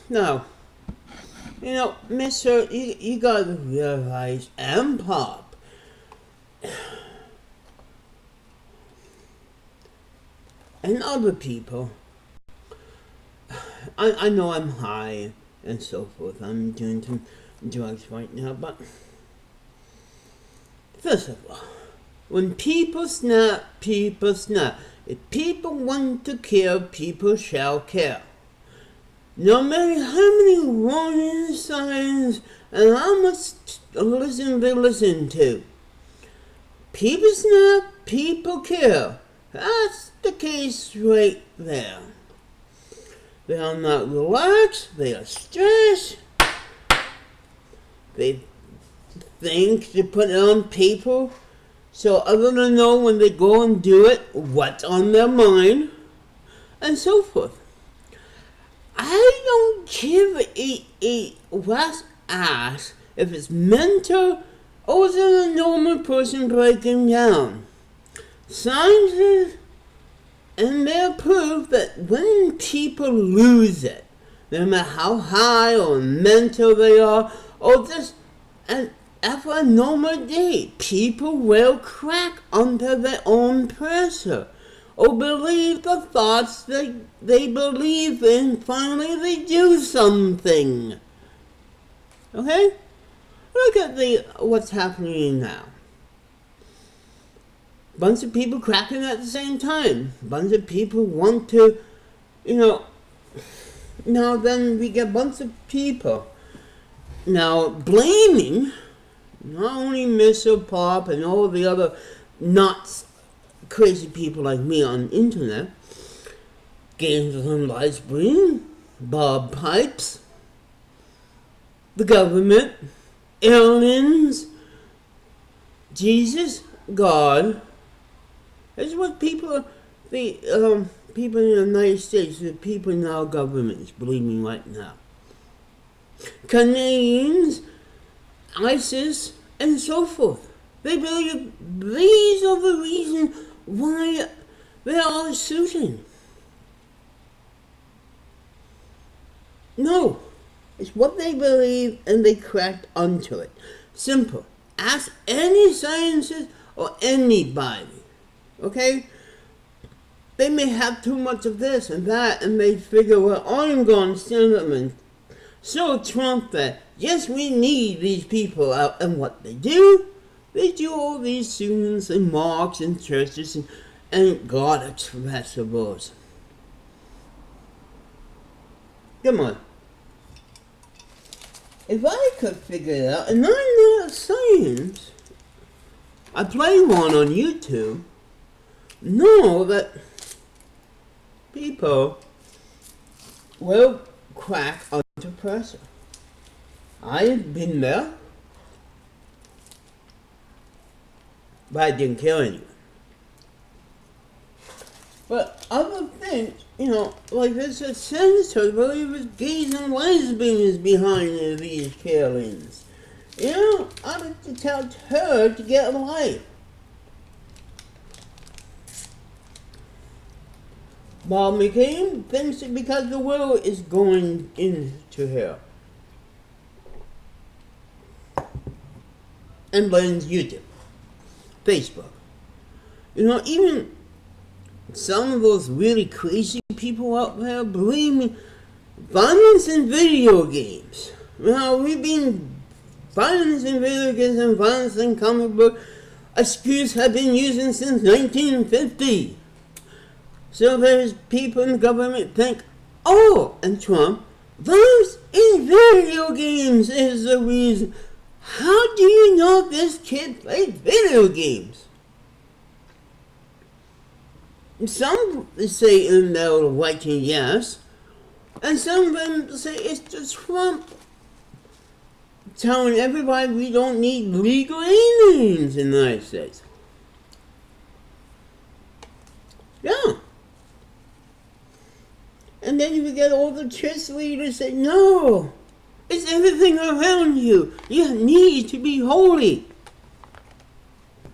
No. Mister, you gotta realize, and Pop, and other people, I know I'm high and so forth. I'm doing some drugs right now, but first of all, when people snap, people snap. If people want to care, people shall care. No matter how many warning signs and how much listen they listen to, people snap, people care. That's the case right there. They are not relaxed, they are stressed, they think to put it on paper so others know when they go and do it what's on their mind, and so forth. I don't give a rat's ass if it's mental or is it a normal person breaking down. Scientists and they prove that when people lose it, no matter how high or mental they are, or just after a normal day, people will crack under their own pressure or believe the thoughts they believe in. Finally, they do something. Okay? Look at what's happening now. Bunch of people cracking at the same time. Bunch of people want to, now then we get a bunch of people now blaming not only Mr. Pop and all the other nuts, crazy people like me on the internet, Games on Livestream, Bob Pipes, the government, aliens, Jesus, God. This is what people, the people in the United States, the people in our government is believing right now. Canadians, ISIS, and so forth. They believe these are the reasons why they are shooting. No, it's what they believe and they cracked onto it. Simple. Ask any scientist or anybody. Okay? They may have too much of this and that and they figure, well, I'm going to stand up and show Trump that, yes, we need these people out. And what they do all these shootings and mosques and churches and God festivals. Come on. If I could figure it out, and I'm not a science, I play one on YouTube, know that people will crack under pressure. I've been there, but I didn't kill anyone. But other things, like there's a senator, I believe it's gays and lesbians behind these killings. I like to tell her to get a life. Bob McCain thinks it because the world is going into hell. And blames YouTube, Facebook. Even some of those really crazy people out there blaming violence in video games. We've been violence in video games and violence in comic book excuse have been using since 1950. So there's people in the government think, and Trump, violence in video games is the reason. How do you know this kid played video games? Some say in their writing yes, and some of them say it's just Trump telling everybody we don't need legal aliens in the United States. Yeah. And then you get all the church leaders say, no, it's everything around you. You need to be holy.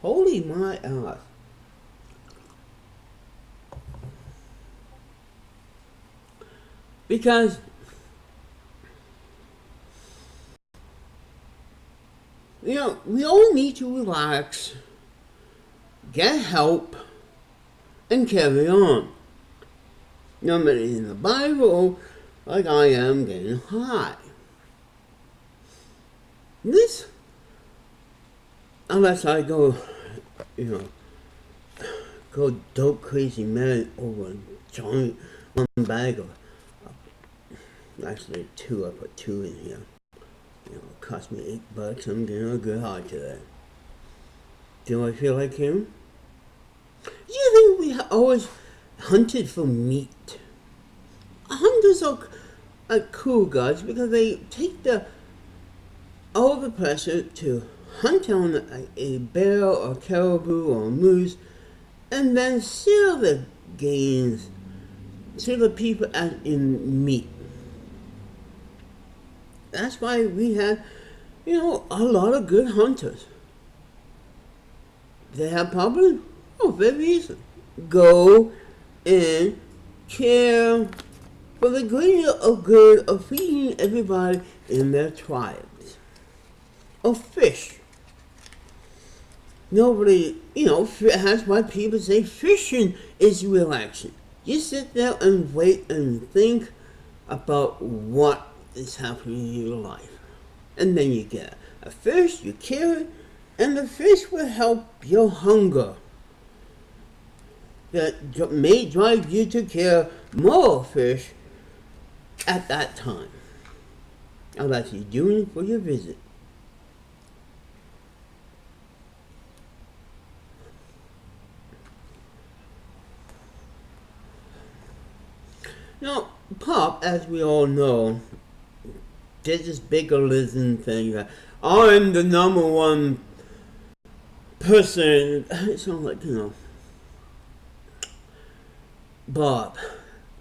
Holy my ass. Because we all need to relax, get help, and carry on. Nobody in the Bible, like I am, getting high. This, unless I go, go dope crazy mad over giant one bag of, actually two, I put two in here. It cost me $8. I'm getting a good high today. Do I feel like him? Do you think we always hunted for meat? Hunters are cool guys because they take all the pressure to hunt down a bear or caribou or a moose and then sell the gains to the people as in meat. That's why we had, a lot of good hunters. They have problems? Oh, very easy. Go and care for the greater good of feeding everybody in their tribes. Or fish. Nobody, that's why people say fishing is relaxing. You sit there and wait and think about what is happening in your life. And then you get a fish, you kill it, and the fish will help your hunger. That may drive you to kill more fish at that time. Unless you're doing it for your visit. Now, Pop, as we all know, did this bigger-lism thing that I'm the number one person. It sounds like, Bob,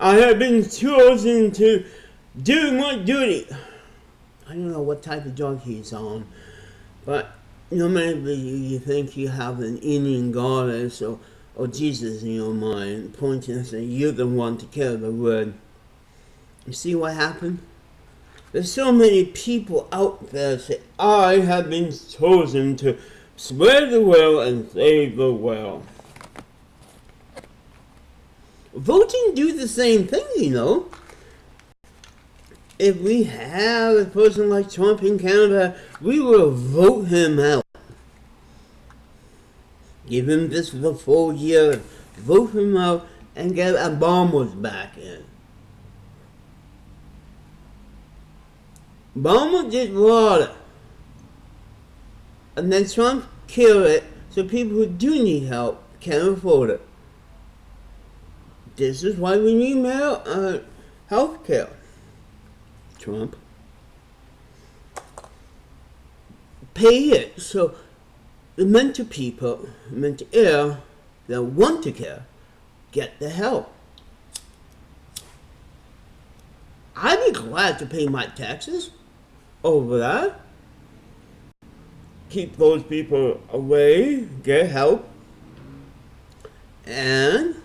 I have been chosen to do my duty. I don't know what type of drug he's on, but maybe you think you have an Indian goddess or Jesus in your mind, pointing and saying, you're the one to carry the word. You see what happened? There's so many people out there that say, I have been chosen to spread the word and save the world. Voting do the same thing, If we have a person like Trump in Canada, we will vote him out. Give him this for the full year, vote him out, and get Obama's back in. Obama did water. And then Trump killed it, so people who do need help can't afford it. This is why we need more health care. Trump. Pay it so the mental people, mental ill, that want to care, get the help. I'd be glad to pay my taxes over that. Keep those people away, get help, and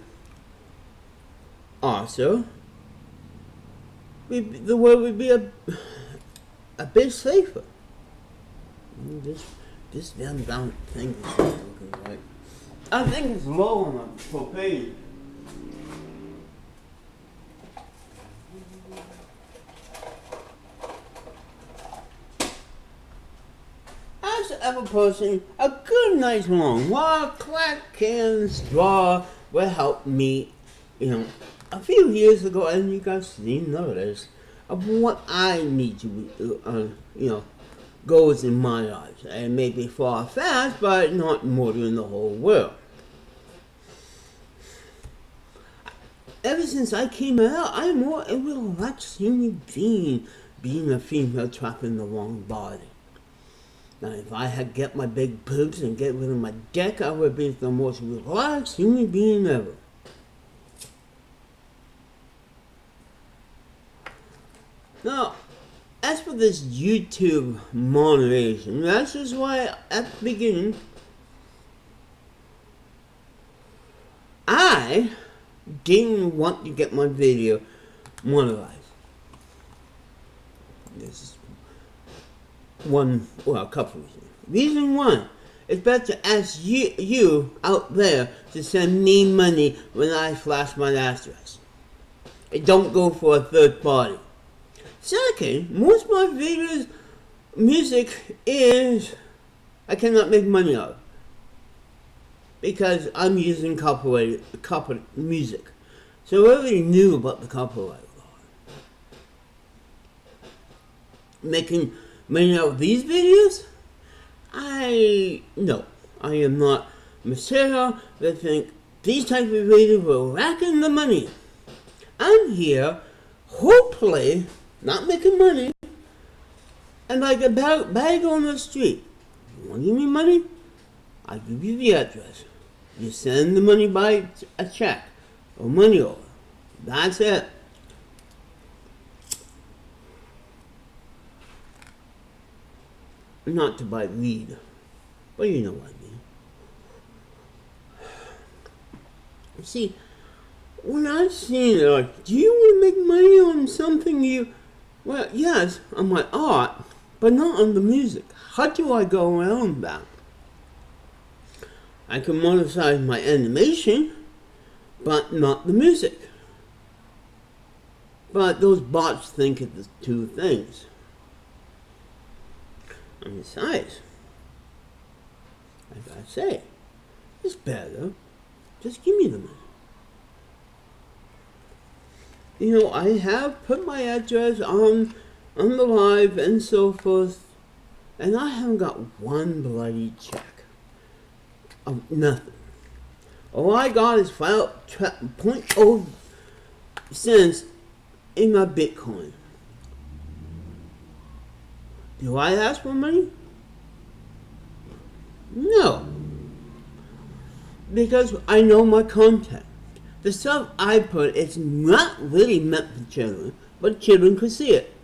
also the world would be a bit safer. This damn thing is looking right. I think it's low on the propane. As ever person, a good nice long walk, crack can, straw will help me, a few years ago, and you guys seen notice of what I need to, goes in my life. It may be far-fetched, but not more than the whole world. Ever since I came out, I'm more a relaxed human being a female trapped in the wrong body. Now, if I had get my big boobs and get rid of my dick, I would be the most relaxed human being ever. Now, as for this YouTube moderation, that's just why at the beginning, I didn't want to get my video monetized. This is a couple of reasons. Reason one, it's better to ask you out there to send me money when I flash my address. It don't go for a third party. Second, most of my videos, music is, I cannot make money out of. Because I'm using copyright music. So I already knew about the copyright law. Making money out of these videos? No. I am not material that think these type of videos will rack in the money. I'm here, hopefully, not making money, and like a bag on the street. You want to give me money? I'll give you the address. You send the money by a check or money order. That's it. Not to buy weed, but you know what I mean. See, when I've seen it, like, do you want to make money on something you... Well, yes, on my art, but not on the music. How do I go around that? I can monetize my animation, but not the music. But those bots think it's the two things. And besides, like I say, it's better. Just give me the money. You know, I have put my address on the live and so forth, and I haven't got one bloody check. Of nothing. All I got is 0.0 cents in my Bitcoin. Do I ask for money? No. Because I know my content. The stuff I put is not really meant for children, but children could see it.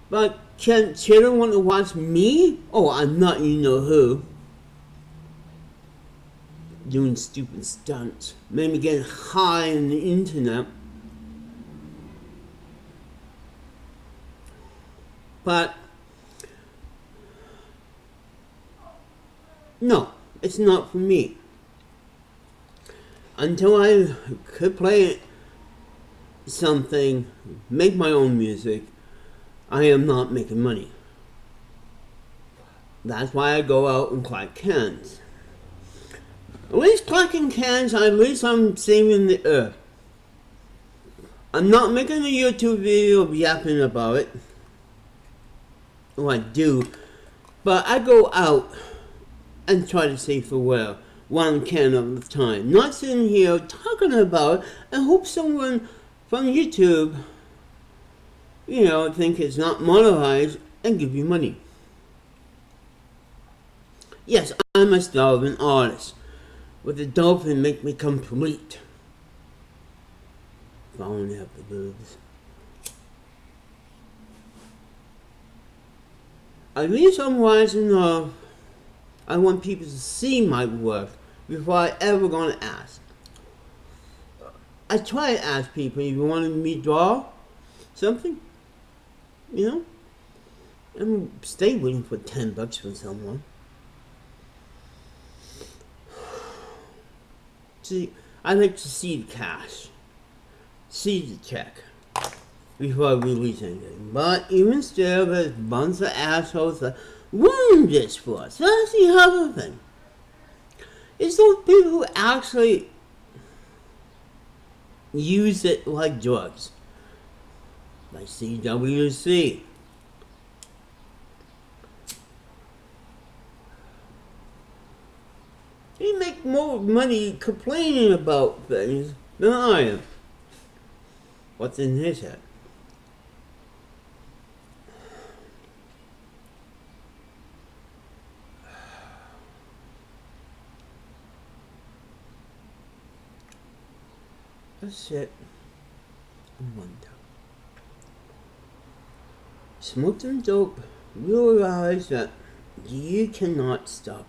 But can children want to watch me? Oh, I'm not you know who. Doing stupid stunts. Maybe getting high on the internet. But no, it's not for me. Until I could play something, make my own music, I am not making money. That's why I go out and collect cans. At least collecting cans, at least I'm saving the earth. I'm not making a YouTube video of yapping about it. Well, I do, but I go out and try to save the world one can at a time. Not sitting here talking about it and hope someone from YouTube, you know, think it's not monetized and give you money. Yes, I'm a starving artist. With the dolphin make me complete. If I only have the boobs. At least I'm wise enough. I want people to see my work before I ever gonna ask. I try to ask people if you want me to draw something, you know, and stay waiting for $10 from someone. See, I like to see the cash, see the check before I release anything. But even still, there's a bunch of assholes that ruin this for us. That's the other thing. It's those people who actually use it like drugs. Like CWC. They make more money complaining about things than I am. What's in his head? Let's sit and wonder. Smoke some dope, realize that you cannot stop.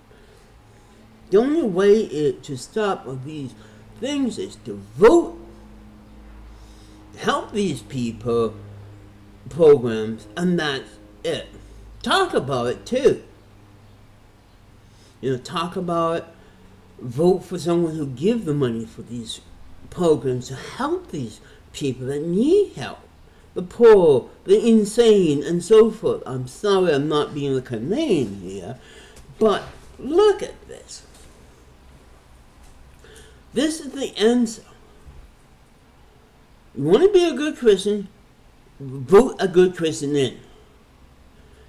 The only way to stop these things is to vote, help these people, programs, and that's it. Talk about it too. talk about it, vote for someone who give the money for these programs to help these people that need help. The poor, the insane, and so forth. I'm sorry I'm not being like a name here, but look at this. This is the answer. You want to be a good Christian, vote a good Christian in.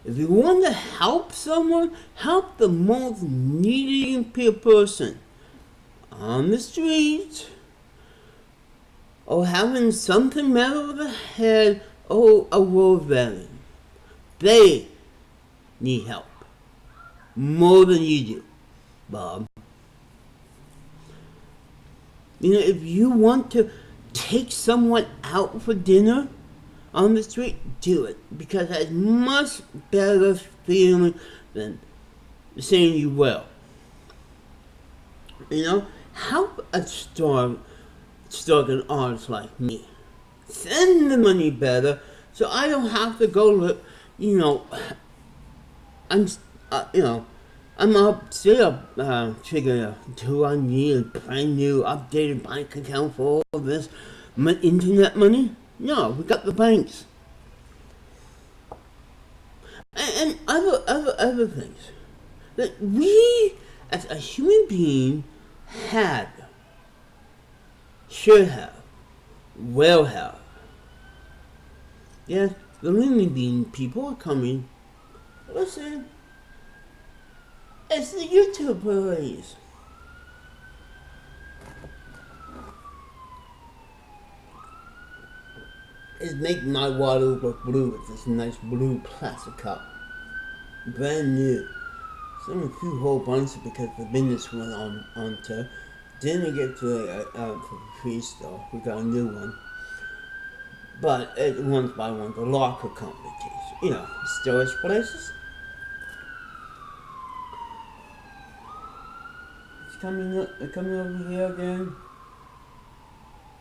If you want to help someone, help the most needy person on the street, or having something met over the head, or a road veteran. They need help more than you do, Bob. If you want to take someone out for dinner on the street, do it, because it's much better feeling than saying you will. Help a struggling artist like me. Send the money better, so I don't have to go look. I'm figuring do I need a brand new updated bank account for all this internet money? No, we got the banks. And other things that we as a human being should have, will have. Yes, the human being people are coming. Listen, it's the YouTube police. It's making my water look blue with this nice blue plastic cup. Brand new. Some a few whole bunch because the business went on to. Didn't get to it for free though. We got a new one. But it one's by one, the locker competition. Storage places. It's coming over here again.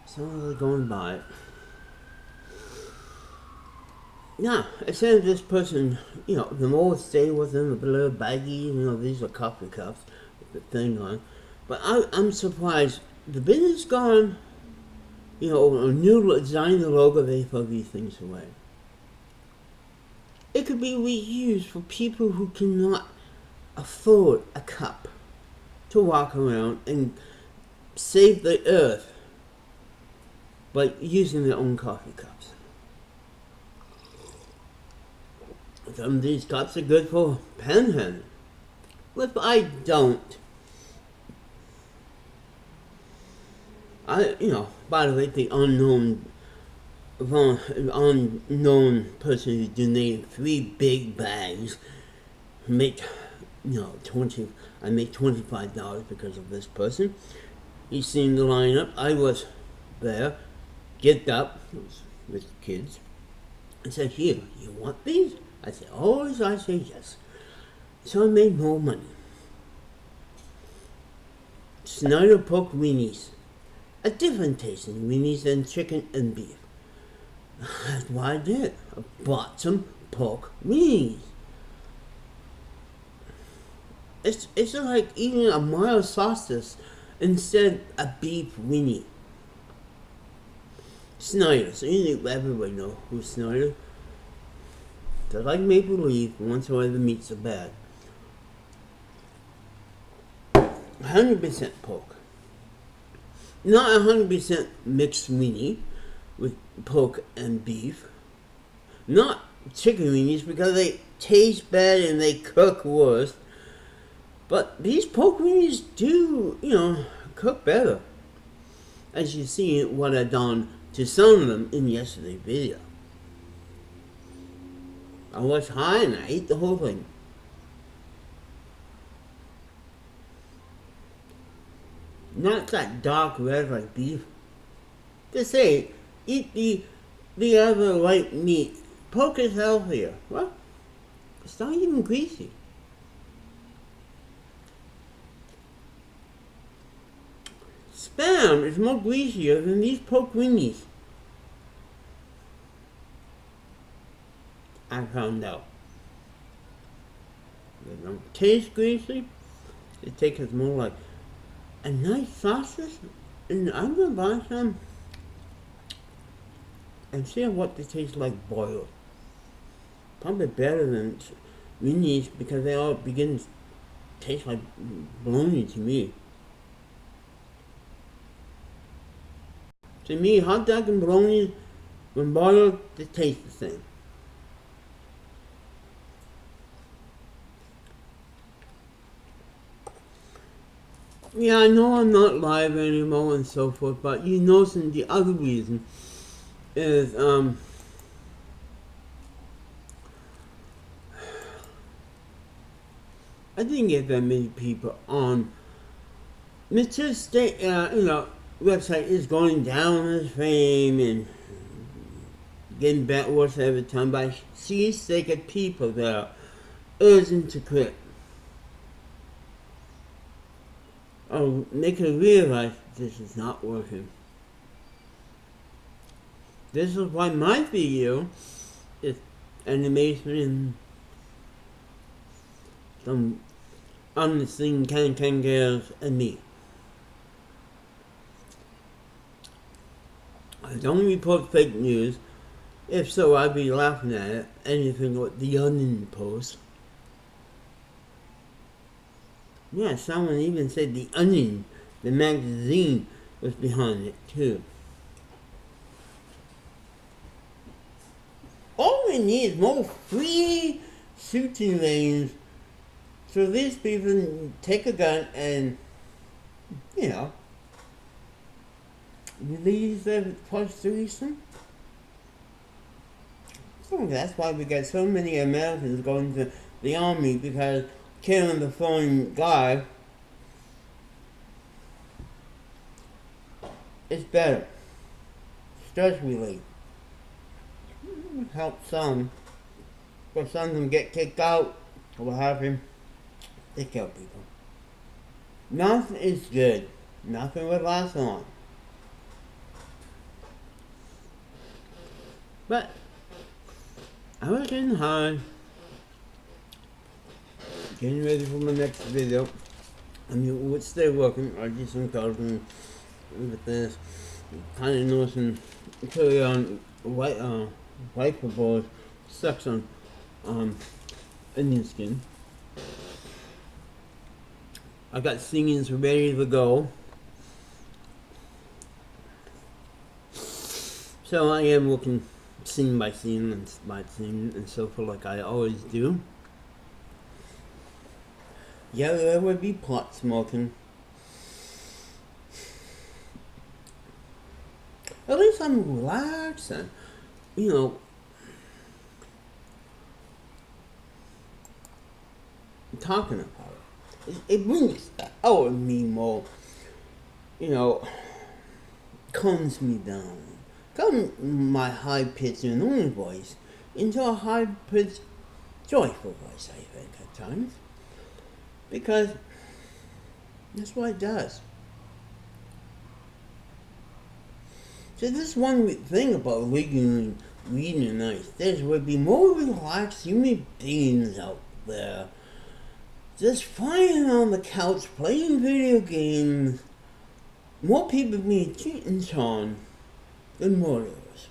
Someone's going by it. Yeah, it says this person, the more stay with them, the little baggies, these are coffee cups with the thing on. But I'm surprised. The business gone, a new design the logo, they throw these things away. It could be reused for people who cannot afford a cup to walk around and save the earth by using their own coffee cups. Some of these cups are good for panhandling. If I don't, by the way, the unknown person who donated 3 big bags make, I make $25 because of this person. He seen the lineup. I was there, get up with kids, and said, "Here, you want these?" I said, "Always," I say yes. So I made more money. Snyder pork weenies. A different taste in weenies than chicken and beef. That's what I did. I bought some pork weenies. It's like eating a mild sausage instead of a beef weenie. Snyder. So everybody know who's Snyder. They're like maple leaf, once in a while the meats are bad. 100% pork. Not 100% mixed weenie with pork and beef. Not chicken weenies because they taste bad and they cook worse. But these pork weenies do, cook better. As you see what I done to some of them in yesterday's video. I was high and I ate the whole thing. Not that dark red like beef. Just say, eat the other white meat. Pork is healthier. Well, it's not even greasy. Spam is more greasier than these pork weenies. I found out. They don't taste greasy. It tastes more like a nice sausage, and I'm gonna buy some and see what they taste like boiled. Probably better than minis because they all begin to taste like bologna to me. To me, hot dog and bologna, when boiled, they taste the same. Yeah, I know I'm not live anymore and so forth, but you know, some the other reason is I didn't get that many people on. Mr. State, website is going down as fame and getting better worse every time, but I see sick of people that are urgent to quit. Or make her realize this is not working. This is why my video is animation and some unseen can girls and me. I don't report fake news. If so, I'd be laughing at it. Anything with the Onion post. Yeah, someone even said the Onion, the magazine, was behind it too. All we need is more free shooting range so these people can take a gun and, release their frustration. So that's why we got so many Americans going to the army, because killing the foreign guy is better. Stress relief. Help some. For some of them get kicked out or what have you. They kill people. Nothing is good. Nothing will last long. But I was getting high. Getting ready for my next video. I mean, we'll stay working. I do some coloring with this. Kind of noticing clearly on white footballs sucks on Indian skin. I got singings ready to go. So I am working scene by scene and by scene and so forth, like I always do. Yeah, there would be pot smoking. At least I'm relaxing, talking about it. It brings out of me more, calms me down. Calms my high-pitched annoying voice into a high-pitched joyful voice, I think, at times. Because that's what it does. So this one thing about reading in the United States would be more relaxed human beings out there. Just flying on the couch, playing video games. More people being cheating on than murderers.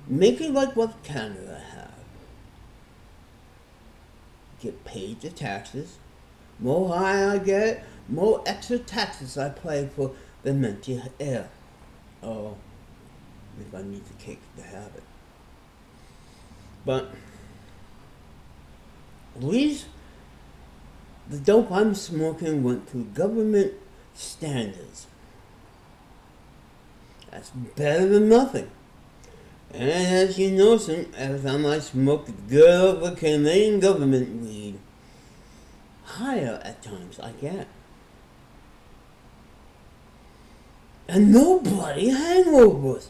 Make it like what Canada have. Get paid the taxes. More high I get, more extra taxes I pay for the mental air. Or if I need to kick the habit. But at least the dope I'm smoking went through government standards. That's better than nothing. And as you know, every time I smoke good over Canadian government weed, higher at times I get. And no bloody hangovers.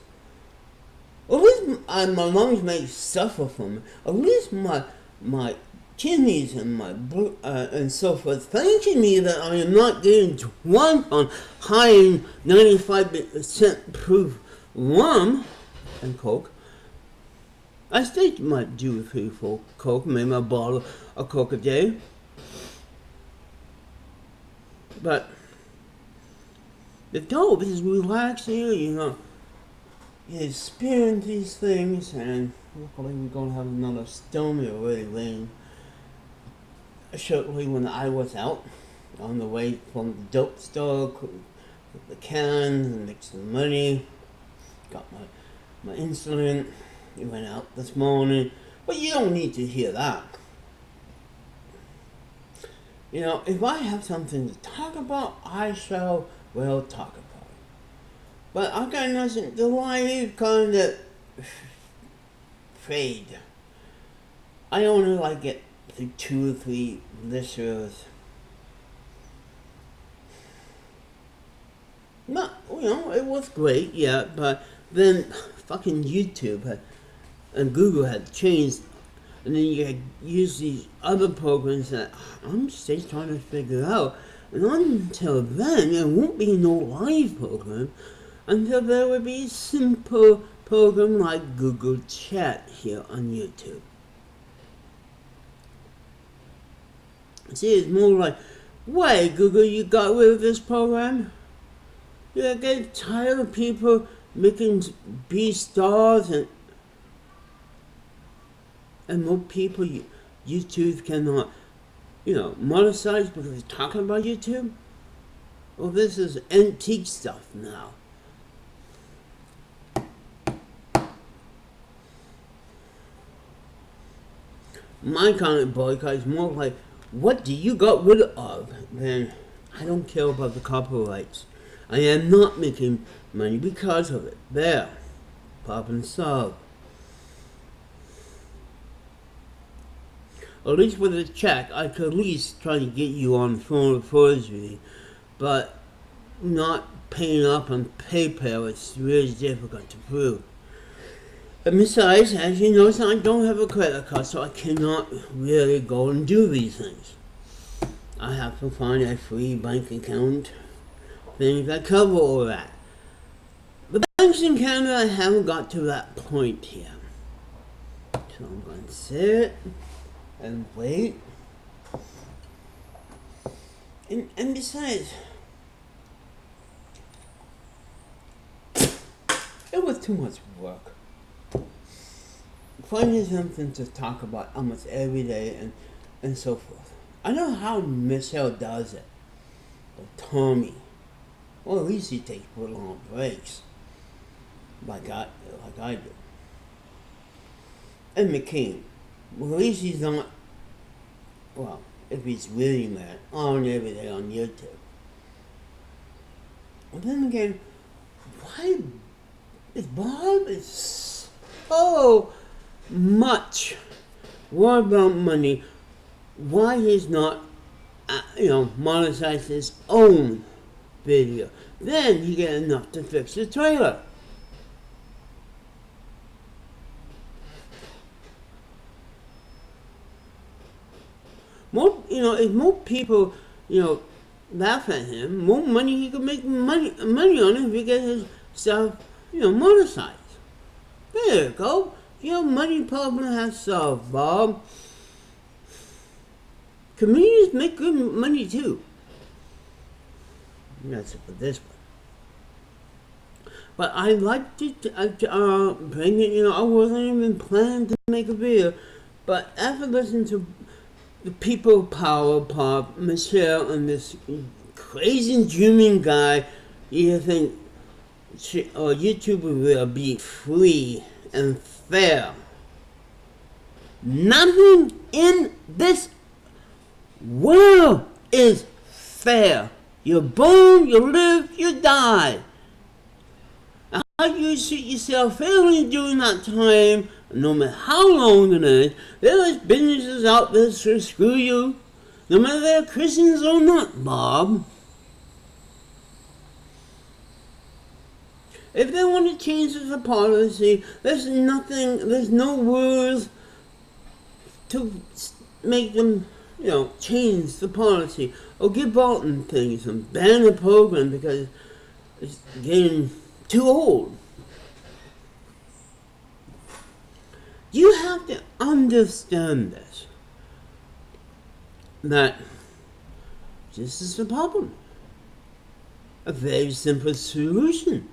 At least my lungs may suffer from it. At least my kidneys and my and so forth thanking me that I am not getting drunk on high 95% proof rum and Coke. I still might do a few for Coke, maybe a bottle of Coke a day. But the dope is relaxing, you experience these things, and luckily we're gonna have another stormy or really rain shortly when I was out on the way from the dope store with the cans and mixed some money. Got my insulin. It went out this morning. But you don't need to hear that. If I have something to talk about, I shall well talk about it. But I got nothing to live kind of afraid. I only get through 2 or 3 listeners. Not, it was great, yeah, but then fucking YouTube and Google had changed, and then you had used these other programs that I'm still trying to figure out. And until then, there won't be no live program until there would be a simple program like Google Chat here on YouTube. See, it's more like, why, Google, you got rid of this program? You get tired of people making B-stars and more people YouTube cannot, monetize because it's talking about YouTube? Well, this is antique stuff now. My kind of boycott is more like, what do you got rid of? Then I don't care about the copyrights. I am not making money because of it. There. Problem solved. At least with a check, I could at least try to get you on the phone with forgery. But not paying up on PayPal, it's really difficult to prove. And besides, as you notice, I don't have a credit card, so I cannot really go and do these things. I have to find a free bank account, things that cover all that. The banks in Canada haven't got to that point yet. So I'm going to sit and wait. And besides, it was too much work. Finding something to talk about almost every day and so forth. I know how Michelle does it. But Tommy, well, at least he takes long breaks. Like I do. And McCain, well, at least he's not, well, if he's really mad, on every day on YouTube. And then again, why is Bob so much worried about money? Why he's not, monetize his own video? Then he get enough to fix the trailer. More, if more people, laugh at him, more money he could make money on it if he get his stuff, monetized. There you go. Your money problem has solved, Bob. Comedians make good money too. That's it for this one. But I like to bring it, I wasn't even planning to make a video. But after listening to the People Power Pop, Michelle, and this crazy dreaming guy, you think YouTube will be free and fair. Nothing in this world is fair. You're born, you live, you die. How you treat yourself fairly during that time, no matter how long it is, there is businesses out there to screw you, no matter they're Christians or not, Bob. If they want to change the policy, there's no rules to make them, change the policy or give out and things and ban the program because it's getting too old. You have to understand this. That this is the problem. a very simple solution.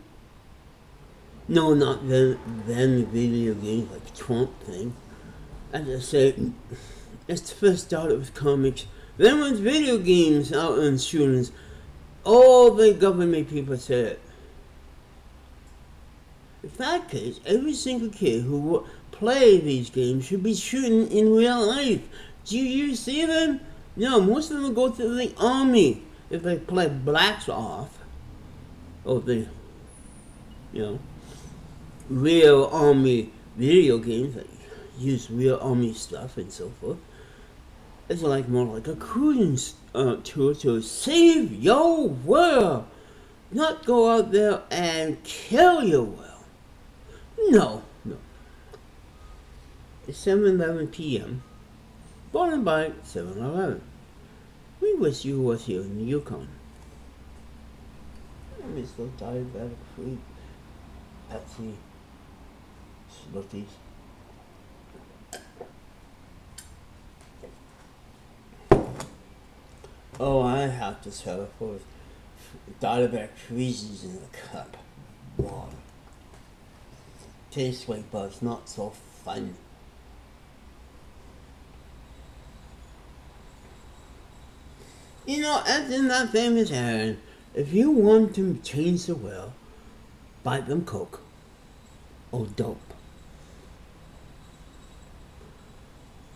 No, not then video games like Trump thing. As I say, it's first started with comics, then with video games out in shootings. All the government people said. In fact is, every single kid who play these games should be shooting in real life. Do you see them? No, most of them go to the army if they play blacks off. Or the, real army video games that use real army stuff and so forth. It's like more like a cruising tour to save your world, not go out there and kill your world. No. It's 7:11 p.m. Born and by 7-Eleven. We wish you was here in the Yukon. I'm still diabetic free. Pepsi. Smoothies. Oh, I have to settle for diabetic freezes in a cup. Water. Tastes great, but it's not so fun. As in that famous Aaron, if you want to change the world, buy them Coke or dope.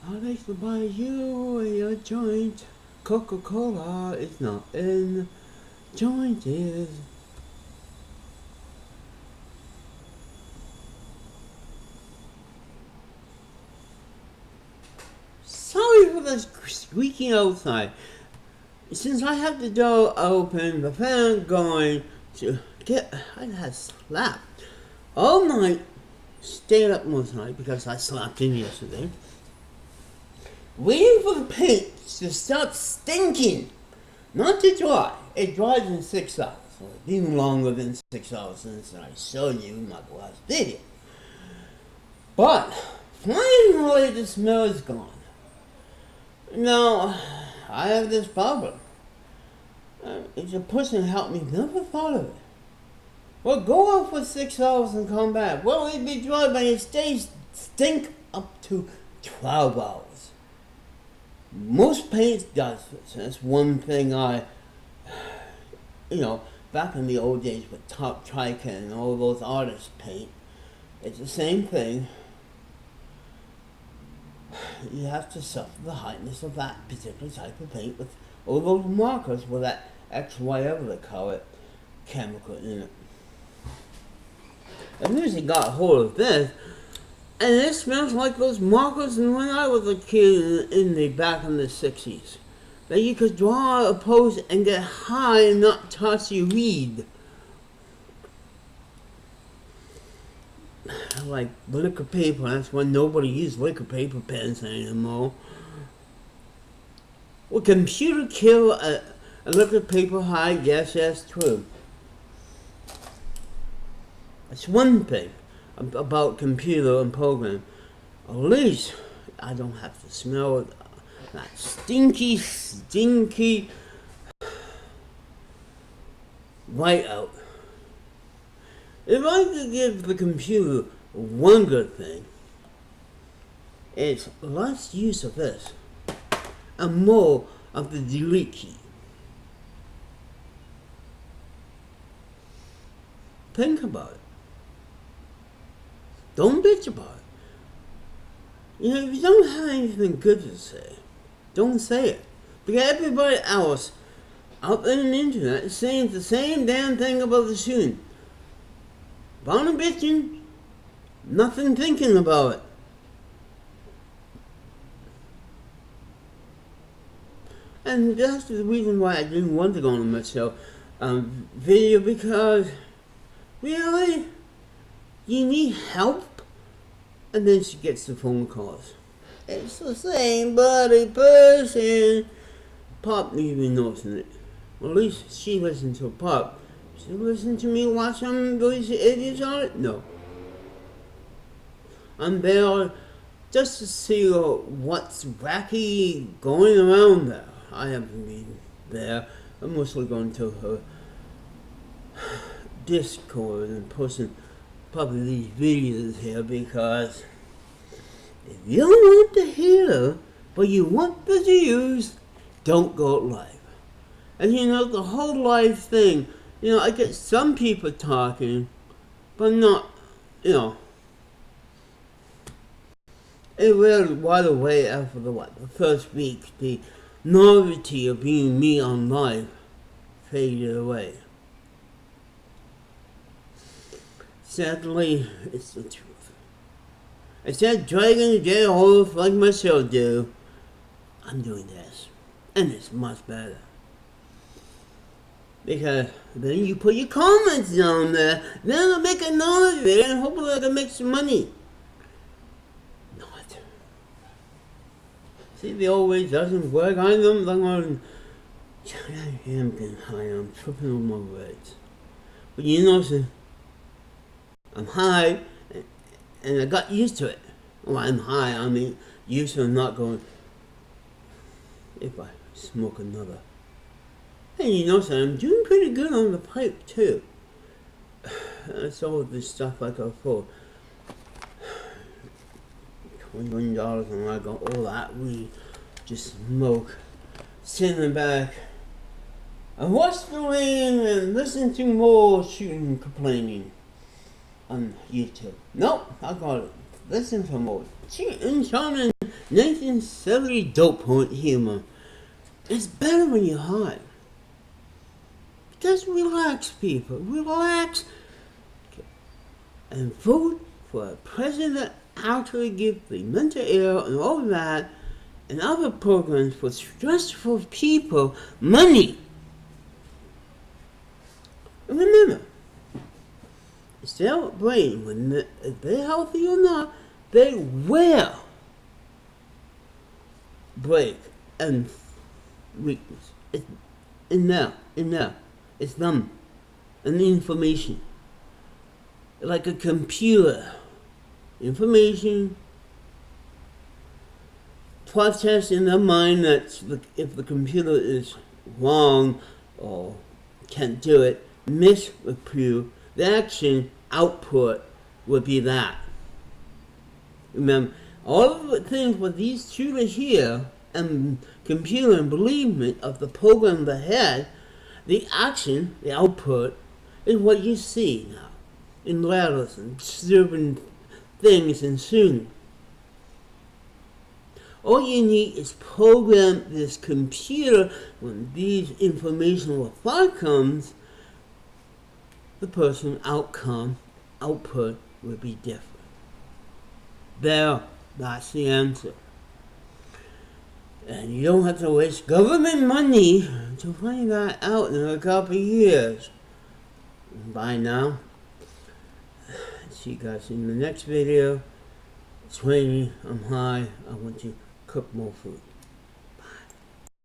I'd like to buy you a joint. Coca-Cola is not in. Joint is. Sorry for the squeaking outside. Since I have the door open, the fan going to I had slept all night, stayed up most night because I slept in yesterday, waiting for the paint to stop stinking, not to dry. It dries in 6 hours, or even longer than 6 hours since I showed you in my last video. But finally the smell is gone. Now, I have this problem. If a person helped me, never thought of it. Well, go out for 6 hours and come back. Well, it'd be dry, but it stays stink up to 12 hours. Most paint does this. That's one thing back in the old days with Top Trican and all those artists paint, it's the same thing. You have to suffer the hardness of that particular type of paint with all those markers with that X, whatever they call it, chemical in it. I usually got a hold of this, and it smells like those markers when I was a kid back in the 60s. That you could draw a pose and get high and not touch your weed. Like liquor paper, that's why nobody uses liquor paper pens anymore. Will computer kill a liquor paper high? Yes, that's true. That's one thing about computer and program. At least I don't have to smell that stinky whiteout. If I could give the computer one good thing, it's less use of this and more of the delete key. Think about it. Don't bitch about it. If you don't have anything good to say, don't say it. Because everybody else out there on the internet is saying the same damn thing about the shooting. Bound and bitching, nothing thinking about it. And that's the reason why I didn't want to go on the Mitchell video, because really, you need help? And then she gets the phone calls. It's the same bloody person. Pop even knows it. Well, at least she listened to Pop. She listened to me watch some those idiots on it? No. I'm there just to see what's wacky going around there. I haven't been there. I'm mostly going to her Discord and posting probably these videos here because if you don't want to hear, but you want the views, don't go live. And you know, the whole live thing, you know, I get some people talking, but not, you know, it really wide away after the first week, the novelty of being me on live faded away. Sadly, it's the truth. Instead of dragging the day off like myself do, I'm doing this. And it's much better. Because then you put your comments down there, then I'll make another video and hopefully I can make some money. Not. See, the old way doesn't work. I am getting high, I'm tripping over my words. But you know, I'm high, and I got used to it. Well, I'm high, I mean, used to not going, if I smoke another. And you know, I'm doing pretty good on the pipe, too. That's all this stuff I got for $21, and I got all that weed, just smoke, sitting back. I watch the rain and listen to more shooting complaining on YouTube. Nope, I got it. Listen to more cheating, Sean, 1970 dope point humor. It's better when you're high. Just relax, people. Relax. And vote for a president that actually gives the mental ill and all that and other programs for stressful people money. And remember, it's their brain, if they're healthy or not, they will break and weakness. It's in there. It's them. And the information. Like a computer. Information. Process in their mind that if the computer is wrong or can't do it, misrepute, the action output would be that. Remember, all of the things with these two here and computer and believement of the program they had, the action, the output, is what you see now in letters and certain things and soon. All you need is program this computer when these informational thought comes, the person output will be different. There, that's the answer. And you don't have to waste government money to find that out in a couple of years. Bye now. See you guys in the next video. It's raining, I'm high, I want to cook more food.